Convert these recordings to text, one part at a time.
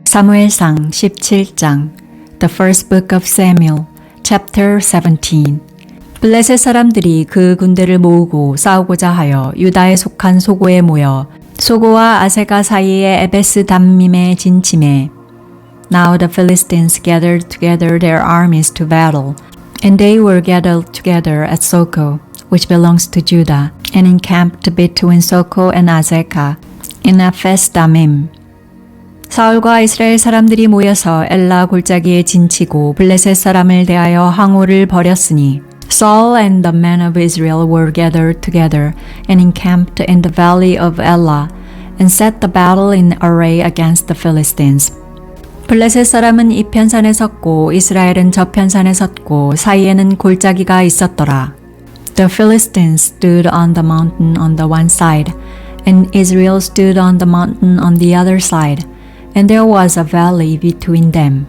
사무엘상 17장 The first book of Samuel, chapter 17 블레셋 사람들이 그 군대를 모으고 싸우고자 하여 유다에 속한 소고에 모여 소고와 아세가 사이의 에베스 담밈에 진침해 Now the Philistines gathered together their armies to battle, and they were gathered together at Soko, which belongs to Judah, and encamped between Soko and Azekah, in Ephes-dammim. 사울과 이스라엘 사람들이 모여서 엘라 골짜기에 진치고 블레셋 사람을 대하여 항오를 벌였으니 Saul and the men of Israel were gathered together and encamped in the valley of Elah and set the battle in array against the Philistines. 블레셋 사람은 이 편산에 섰고 이스라엘은 저 편산에 섰고 사이에는 골짜기가 있었더라. The Philistines stood on the mountain on the one side, and Israel stood on the mountain on the other side, and there was a valley between them.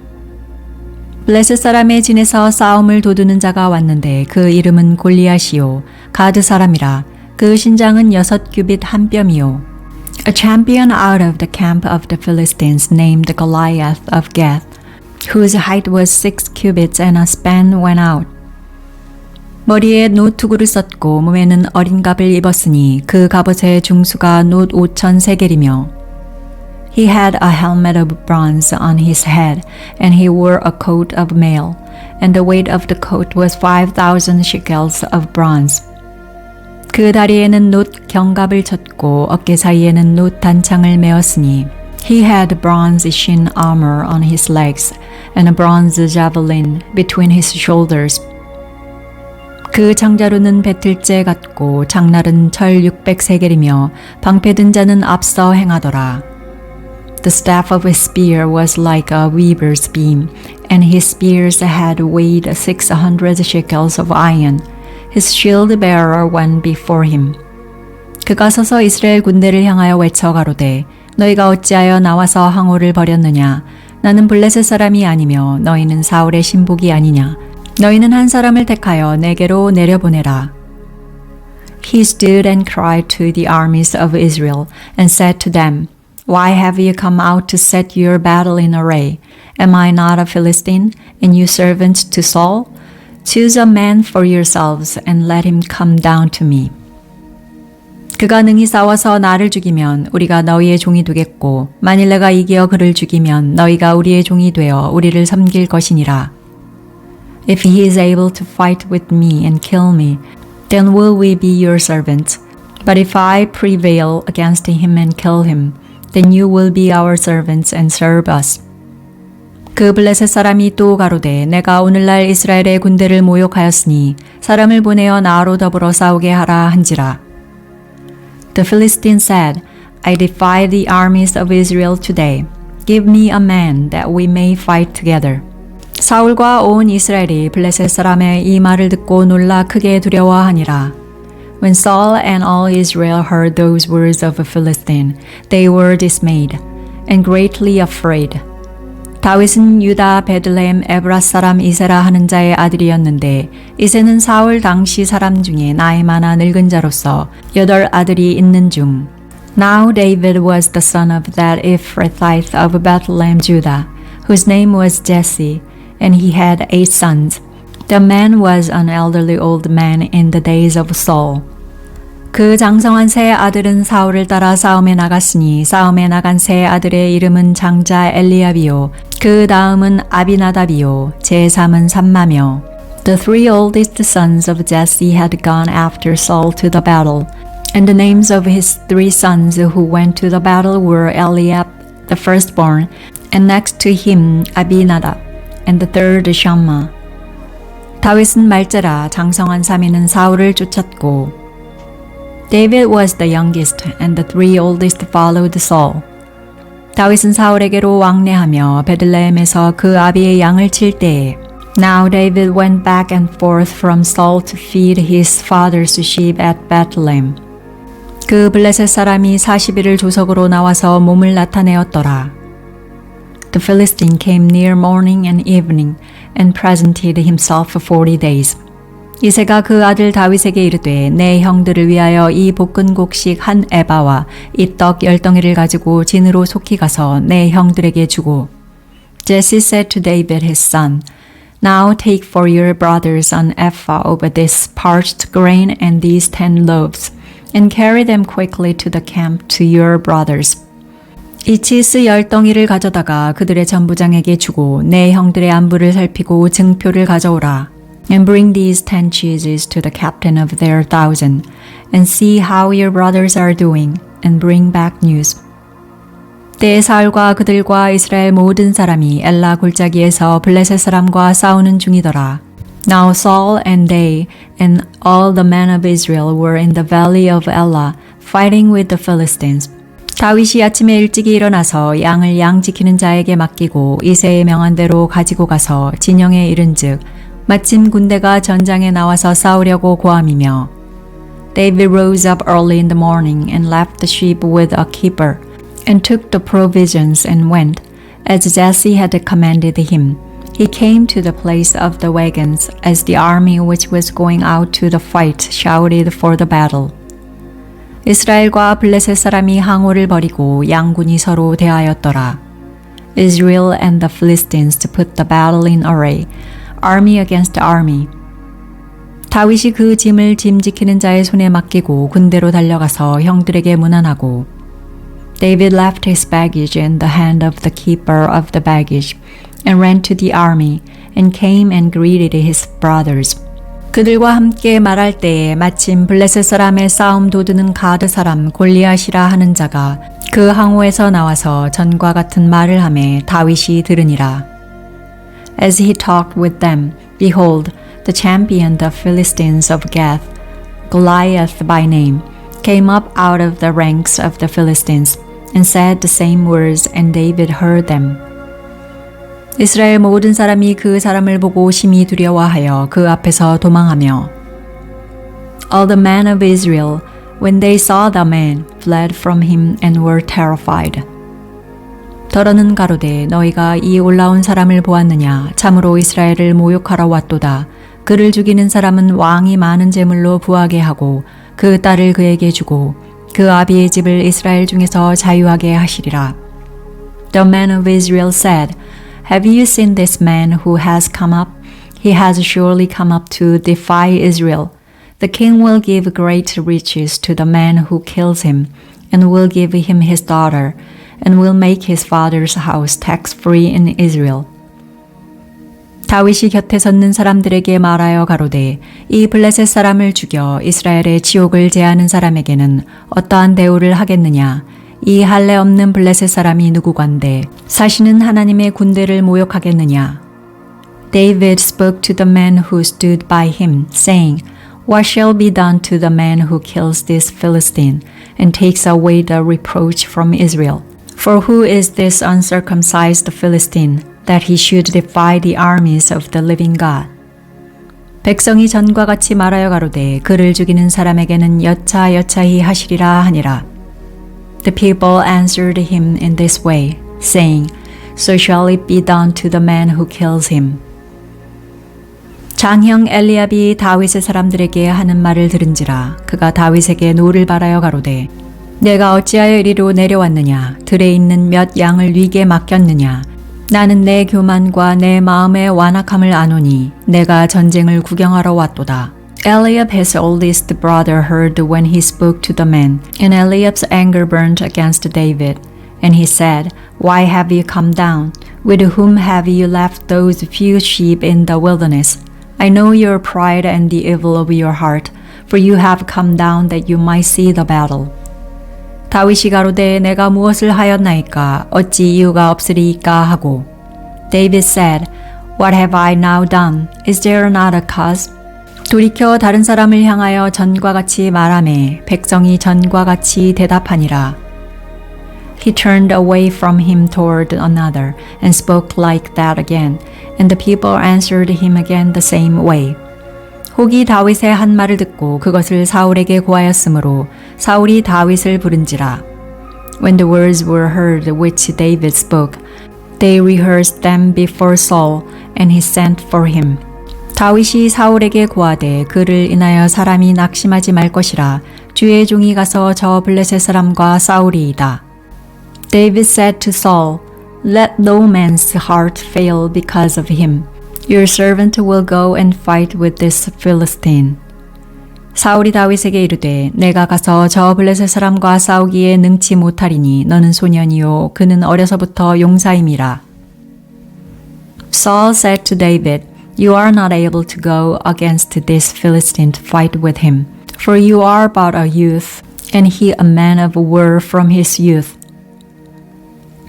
블레셋 사람의 진에서 싸움을 도두는 자가 왔는데 그 이름은 골리앗이요 가드 사람이라. 그 신장은 6규빗 한 뼘이요. A champion out of the camp of the Philistines named Goliath of Gath, whose height was 6 cubits and a span went out. 머리에 놋 투구를 썼고 몸에는 어린 갑을 입었으니 그 갑옷의 중수가 놋 5,000세겔이며 He had a helmet of bronze on his head, and he wore a coat of mail, and the weight of the coat was 5,000 shekels of bronze. 그 다리에는 놋 견갑을 쳤고 어깨 사이에는 놋 단창을 메었으니 He had bronze shin armor on his legs, and a bronze javelin between his shoulders. 그 장자루는 배틀째 같고 장날은 철 600세겔이며 방패든 자는 앞서 행하더라. The staff of his spear was like a weaver's beam, and his spears had weighed 600 shekels of iron. His shield bearer went before him. 그가 서서 이스라엘 군대를 향하여 외쳐 가로되 너희가 어찌하여 나와서 항오를 벌였느냐? 나는 블레셋 사람이 아니며 너희는 사울의 신복이 아니냐? 너희는 한 사람을 택하여 내게로 내려보내라. He stood and cried to the armies of Israel and said to them, Why have you come out to set your battle in array? Am I not a Philistine, and you servants to Saul? Choose a man for yourselves and let him come down to me. 그가 능히 싸워서 나를 죽이면 우리가 너희의 종이 되겠고 만일 내가 이기어 그를 죽이면 너희가 우리의 종이 되어 우리를 섬길 것이니라. If he is able to fight with me and kill me, then will we be your servants. But if I prevail against him and kill him, then you will be our servants and serve us. 그 블레셋 사람이 또 가로되 내가 오늘날 이스라엘의 군대를 모욕하였으니 사람을 보내어 나로 더불어 싸우게 하라 한지라. The Philistine said, I defy the armies of Israel today. Give me a man that we may fight together. 사울과 온 이스라엘이 블레셋 사람의 이 말을 듣고 놀라 크게 두려워하니라. When Saul and all Israel heard those words of a Philistine, they were dismayed and greatly afraid. 다윗은 유다 베들레헴 에브라 사람 이세라 하는 자의 아들이었는데 이세는 사울 당시 사람 중에 나이 많아 늙은 자로서 8 아들이 있는 중. Now David was the son of that Ephrathite of Bethlehem, Judah, whose name was Jesse, and he had 8 sons. The man was an elderly old man in the days of Saul. 그 장성한 세 아들은 사울을 따라 싸움에 나갔으니 싸움에 나간 세 아들의 이름은 장자 엘리압이요 그 다음은 아비나답이요 제3은 삼마며 The 3 oldest sons of Jesse had gone after Saul to the battle, and the names of his 3 sons who went to the battle were Eliab, the firstborn, and next to him Abinadab, and the third Shammah. 다윗은 말제라 장성한 3인은 사울을 쫓았고 David was the youngest, and the 3 oldest followed Saul. 다윗은 사울에게로 왕래하며 베들레헴에서 그 아비의 양을 칠 때에 Now David went back and forth from Saul to feed his father's sheep at Bethlehem. 그 블레셋 사람이 40일을 조석으로 나와서 몸을 나타내었더라. The Philistine came near morning and evening and presented himself for 40 days. 이새가 그 아들 다윗에게 이르되 내 형들을 위하여 이 볶은 곡식 한 에바와 이 떡 10덩이를 가지고 진으로 속히 가서 내 형들에게 주고 Jesse said to David his son, Now take for your brothers an ephah of this parched grain and these 10 loaves, and carry them quickly to the camp to your brothers. 이 치스 10덩이를 가져다가 그들의 전부장에게 주고 내 형들의 안부를 살피고 증표를 가져오라. And bring these 10 cheeses to the captain of their 1,000, and see how your brothers are doing, and bring back news. 때에 사울과 그들과 이스라엘 모든 사람이 엘라 골짜기에서 블레셋 사람과 싸우는 중이더라. Now Saul and they and all the men of Israel were in the valley of Elah, fighting with the Philistines. 다윗이 아침에 일찍이 일어나서 양을 양 지키는 자에게 맡기고 이새의 명한 대로 가지고 가서 진영에 이른즉 마침 군대가 전장에 나와서 싸우려고 고함이며 David rose up early in the morning and left the sheep with a keeper and took the provisions and went, as Jesse had commanded him. He came to the place of the wagons as the army which was going out to the fight shouted for the battle. 이스라엘과 블레셋 사람이 항오를 벌이고 양군이 서로 대하였더라. Israel and the Philistines put the battle in array, army against army. 다윗이 그 짐을 짐 지키는 자의 손에 맡기고 군대로 달려가서 형들에게 문안하고 David left his baggage in the hand of the keeper of the baggage and ran to the army and came and greeted his brothers. 그들과 함께 말할 때에 마침 블레셋 사람의 싸움 도두는 가드 사람 골리앗이라 하는 자가 그 항우에서 나와서 전과 같은 말을 하매 다윗이 들으니라. As he talked with them, behold, the champion of the Philistines of Gath, Goliath by name, came up out of the ranks of the Philistines and said the same words, and David heard them. 이스라엘 모든 사람이 그 사람을 보고 심히 두려워하여 그 앞에서 도망하며 All the men of Israel, when they saw the man, fled from him and were terrified. 더러는 가로되 너희가 이 올라온 사람을 보았느냐? 참으로 이스라엘을 모욕하러 왔도다. 그를 죽이는 사람은 왕이 많은 재물로 부하게 하고 그 딸을 그에게 주고 그 아비의 집을 이스라엘 중에서 자유하게 하시리라. The men of Israel said, Have you seen this man who has come up? He has surely come up to defy Israel. The king will give great riches to the man who kills him, and will give him his daughter, and will make his father's house tax-free in Israel. 다윗이 곁에 섰는 사람들에게 말하여 가로되 이 블레셋 사람을 죽여 이스라엘의 지옥을 제하는 사람에게는 어떠한 대우를 하겠느냐? 이 할례 없는 블레셋 사람이 누구관데 사시는 하나님의 군대를 모욕하겠느냐? David spoke to the man who stood by him, saying, What shall be done to the man who kills this Philistine and takes away the reproach from Israel? For who is this uncircumcised Philistine, that he should defy the armies of the living God? 백성이 전과 같이 말하여 가로되 그를 죽이는 사람에게는 여차여차히 하시리라 하니라. The people answered him in this way, saying, So shall it be done to the man who kills him. 장형 엘리압이 다윗의 사람들에게 하는 말을 들은지라 그가 다윗에게 노를 바라여 가로되 내가 어찌하여 이리로 내려왔느냐? 들에 있는 몇 양을 네게 맡겼느냐? 나는 내 교만과 내 마음의 완악함을 아노니 내가 전쟁을 구경하러 왔도다. Eliab his oldest brother heard when he spoke to the man, and Eliab's anger burned against David. And he said, Why have you come down? With whom have you left those few sheep in the wilderness? I know your pride and the evil of your heart, for you have come down that you might see the battle. 다윗이 가로되 내가 무엇을 하였나이까? 어찌 이유가 없으리이까 하고 David said, What have I now done? Is there not a cause? 돌이켜 다른 사람을 향하여 전과 같이 말하매 백성이 전과 같이 대답하니라. He turned away from him toward another and spoke like that again, and the people answered him again the same way. 혹이 다윗의 한 말을 듣고 그것을 사울에게 고하였으므로 사울이 다윗을 부른지라. When the words were heard which David spoke, they rehearsed them before Saul, and he sent for him. 다윗이 사울에게 고하되 그를 인하여 사람이 낙심하지 말 것이라. 주의 종이 가서 저 블레셋 사람과 싸우리이다. David said to Saul, Let no man's heart fail because of him. Your servant will go and fight with this Philistine. 사울이 다윗에게 이르되 내가 가서 저 블레셋 사람과 싸우기에 능치 못하리니 너는 소년이요 그는 어려서부터 용사임이라. Saul said to David, You are not able to go against this Philistine to fight with him, for you are but a youth, and he a man of war from his youth.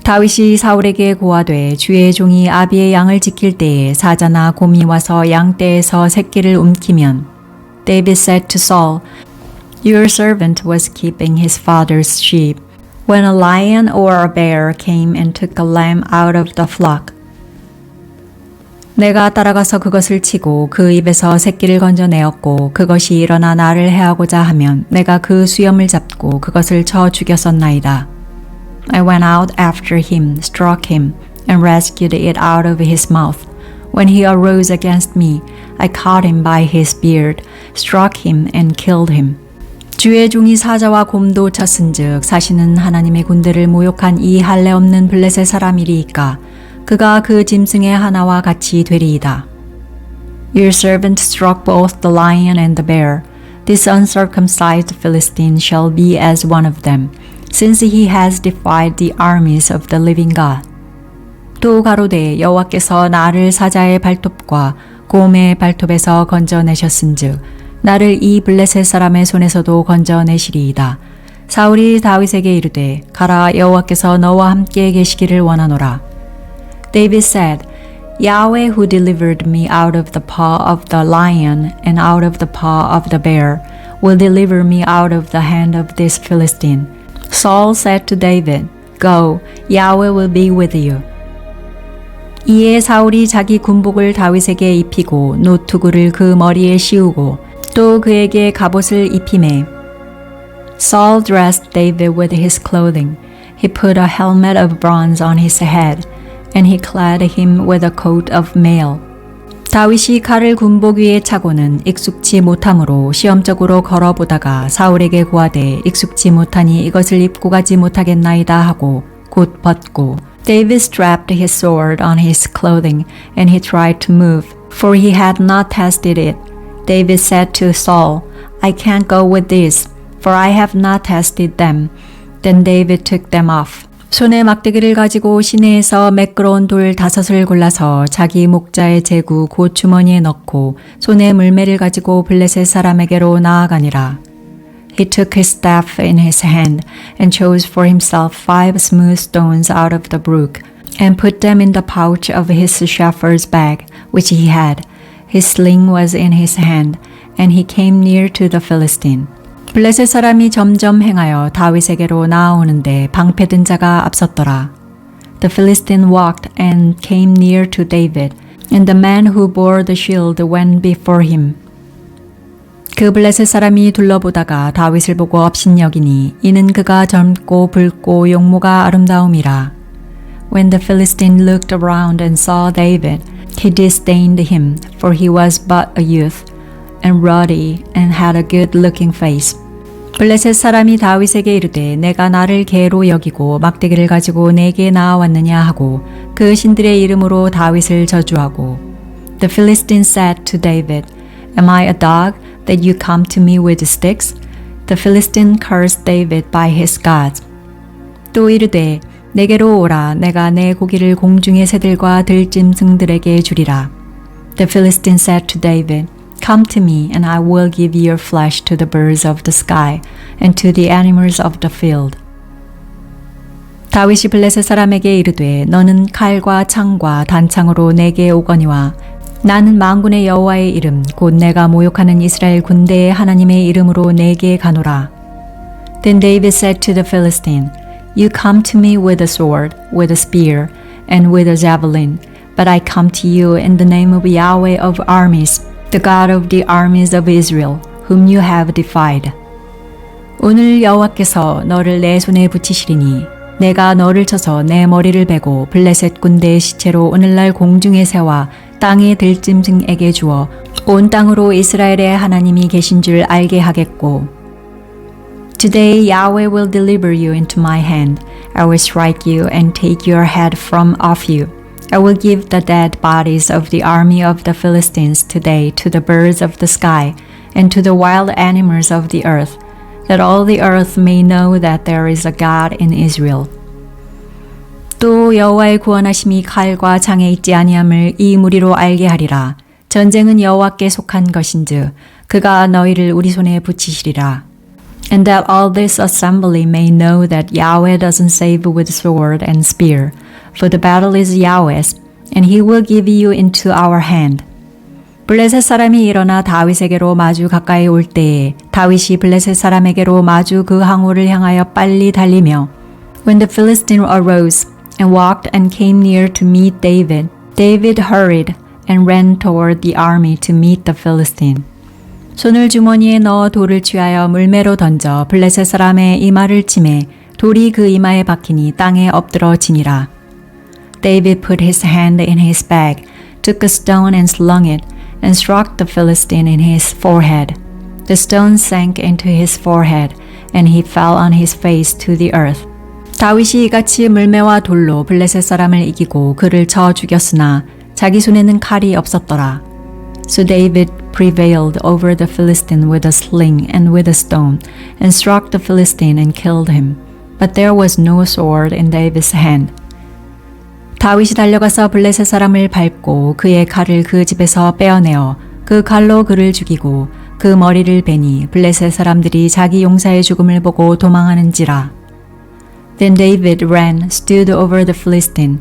다윗이 사울에게 고하되 주의 종이 아비의 양을 지킬 때에 사자나 곰이 와서 양떼에서 새끼를 움키면 David said to Saul, Your servant was keeping his father's sheep, when a lion or a bear came and took a lamb out of the flock. 내가 따라가서 그것을 치고 그 입에서 새끼를 건져내었고 그것이 일어나 나를 해하고자 하면 내가 그 수염을 잡고 그것을 쳐 죽였었나이다. I went out after him, struck him, and rescued it out of his mouth. When he arose against me, I caught him by his beard, struck him and killed him. 주의 종이 사자와 곰도 쳤은즉 사시는 하나님의 군대를 모욕한 이 할례 없는 블레셋 사람이리이까 그가 그 짐승의 하나와 같이 되리이다. Your servant struck both the lion and the bear. This uncircumcised Philistine shall be as one of them, since he has defied the armies of the living God. 또 가로되 여호와께서 나를 사자의 발톱과 곰의 발톱에서 건져내셨은즉 나를 이 블레셋 사람의 손에서도 건져내시리이다. 사울이 다윗에게 이르되 가라 여호와께서 너와 함께 계시기를 원하노라. David said, Yahweh who delivered me out of the paw of the lion and out of the paw of the bear will deliver me out of the hand of this Philistine. Saul said to David, Go, Yahweh will be with you. 이에 사울이 자기 군복을 다윗에게 입히고 노투구를 그 머리에 씌우고 또 그에게 갑옷을 입히매. Saul dressed David with his clothing. He put a helmet of bronze on his head, and he clad him with a coat of mail. 다윗이 칼을 군복 위에 차고는 익숙치 못함으로 시험적으로 걸어보다가 사울에게 고하되 익숙치 못하니 이것을 입고 가지 못하겠나이다 하고 곧 벗고 David strapped his sword on his clothing and he tried to move, for he had not tested it. David said to Saul, I can't go with this, for I have not tested them. Then David took them off. 손에 막대기를 가지고 시내에서 매끄러운 돌 5을 골라서 자기 목자의 제구 곧 주머니에 넣고 손에 물매를 가지고 블레셋 사람에게로 나아가니라. He took his staff in his hand and chose for himself 5 smooth stones out of the brook and put them in the pouch of his shepherd's bag which he had. His sling was in his hand, and he came near to the Philistine. 블레셋 사람이 점점 행하여 다윗에게로 나아오는데 방패든 자가 앞섰더라. The Philistine walked and came near to David, and the man who bore the shield went before him. 그 블레셋 사람이 둘러보다가 다윗을 보고 업신여기니 이는 그가 젊고 붉고 용모가 아름다움이라. When the Philistine looked around and saw David, he disdained him, for he was but a youth, and ruddy, and had a good-looking face. 블레셋 사람이 다윗에게 이르되 내가 나를 개로 여기고 막대기를 가지고 내게 나아왔느냐 하고 그 신들의 이름으로 다윗을 저주하고 The Philistine said to David, Am I a dog that you come to me with sticks? The Philistine cursed David by his gods. 또 이르되 내게로 오라 내가 내 고기를 공중의 새들과 들짐승들에게 주리라. The Philistine said to David, Come to me, and I will give your flesh to the birds of the sky and to the animals of the field. 다윗이 블레셋 사람에게 이르되 너는 칼과 창과 단창으로 내게 오거니와 나는 만군의 여호와의 이름 곧 내가 모욕하는 이스라엘 군대의 하나님의 이름으로 내게 가노라. Then David said to the Philistine, You come to me with a sword, with a spear, and with a javelin, but I come to you in the name of Yahweh of armies, the God of the armies of Israel, whom you have defied. 오늘 여호와께서 너를 내 손에 붙이시리니 내가 너를 쳐서 내 머리를 베고 블레셋 군대의 시체로 오늘날 공중의 새와 땅의 들짐승에게 주어 온 땅으로 이스라엘의 하나님이 계신 줄 알게 하겠고 Today Yahweh will deliver you into my hand. I will strike you and take your head from off you. I will give the dead bodies of the army of the Philistines today to the birds of the sky and to the wild animals of the earth, that all the earth may know that there is a God in Israel. 또 여호와의 구원하심이 칼과 창에 있지 아니함을 이 무리로 알게 하리라. 전쟁은 여호와께 속한 것인즉 그가 너희를 우리 손에 붙이시리라. And that all this assembly may know that Yahweh doesn't save with sword and spear, for the battle is Yahweh's, and he will give you into our hand. 블레셋 사람이 일어나 다윗에게로 마주 가까이 올 때에 다윗이 블레셋 사람에게로 마주 그 항우를 향하여 빨리 달리며 When the Philistine arose and walked and came near to meet David, David hurried and ran toward the army to meet the Philistine. 손을 주머니에 넣어 돌을 취하여 물매로 던져 블레셋 사람의 이마를 치매 돌이 그 이마에 박히니 땅에 엎드러 지니라. David put his hand in his bag, took a stone and slung it, and struck the Philistine in his forehead. The stone sank into his forehead, and he fell on his face to the earth. 다윗이 이같이 물매와 돌로 블레셋 사람을 이기고 그를 쳐 죽였으나 자기 손에는 칼이 없었더라. So David prevailed over the Philistine with a sling and with a stone, and struck the Philistine and killed him. But there was no sword in David's hand. 다윗이 달려가서 블레셋 사람을 밟고 그의 칼을 그 집에서 빼어내어 그 칼로 그를 죽이고 그 머리를 베니 블레셋 사람들이 자기 용사의 죽음을 보고 도망하는지라. Then David ran, stood over the Philistine,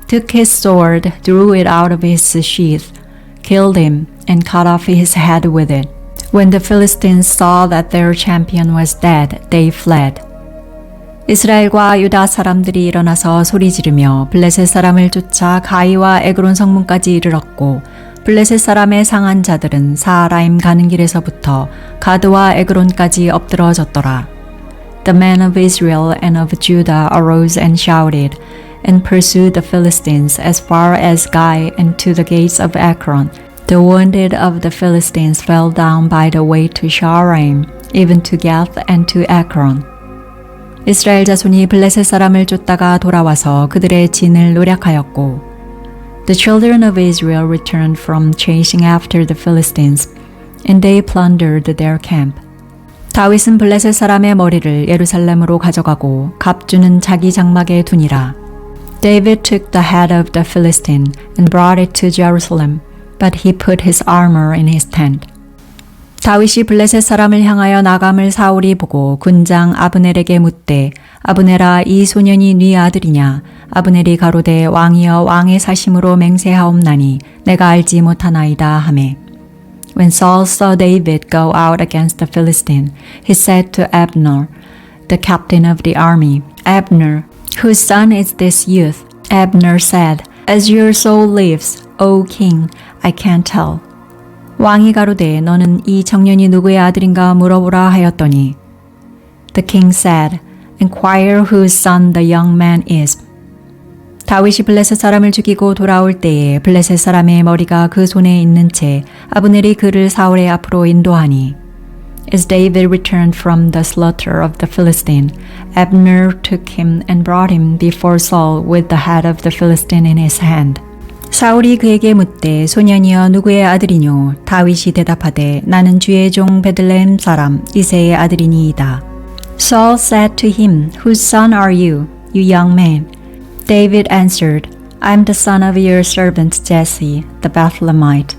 took his sword, drew it out of his sheath, killed him, and cut off his head with it. When the Philistines saw that their champion was dead, they fled. 이스라엘과 유다 사람들이 일어나서 소리 지르며 블레셋 사람을 쫓아 가이와 에그론 성문까지 이르렀고 블레셋 사람의 상한 자들은 사하라임 가는 길에서부터 가드와 에그론까지 엎드러졌더라. The men of Israel and of Judah arose and shouted, and pursued the Philistines as far as Gai and to the gates of Ekron. The wounded of the Philistines fell down by the way to Shaaraim, even to Gath and to Ekron. 이스라엘 자손이 블레셋 사람을 쫓다가 돌아와서 그들의 진을 노략하였고 The children of Israel returned from chasing after the Philistines, and they plundered their camp. 다윗은 블레셋 사람의 머리를 예루살렘으로 가져가고 갑주는 자기 장막에 두니라. David took the head of the Philistine and brought it to Jerusalem, but he put his armor in his tent. 다윗이 블레셋 사람을 향하여 나감을 사울이 보고 군장 아브넬에게 묻되 아브넬아 이 소년이 네 아들이냐? 아브넬이 가로되 왕이여 왕의 사심으로 맹세하옵나니 내가 알지 못하나이다 하매. When Saul saw David go out against the Philistine, he said to Abner, the captain of the army, Abner, whose son is this youth? Abner said, As your soul lives, O king, I can't tell. 왕이 가로되 너는 이 청년이 누구의 아들인가 물어보라 하였더니 The king said, Inquire whose son the young man is. 다윗이 블레셋 사람을 죽이고 돌아올 때에 블레셋 사람의 머리가 그 손에 있는 채 아브넬이 그를 사울의 앞으로 인도하니 As David returned from the slaughter of the Philistine, Abner took him and brought him before Saul with the head of the Philistine in his hand. 사울이 그에게 묻되 소년이여 누구의 아들이뇨? 다윗이 대답하되 나는 주의 종 베들레헴 사람 이새의 아들이니이다. Saul said to him, Whose son are you, you young man? David answered, I am the son of your servant Jesse, the Bethlehemite.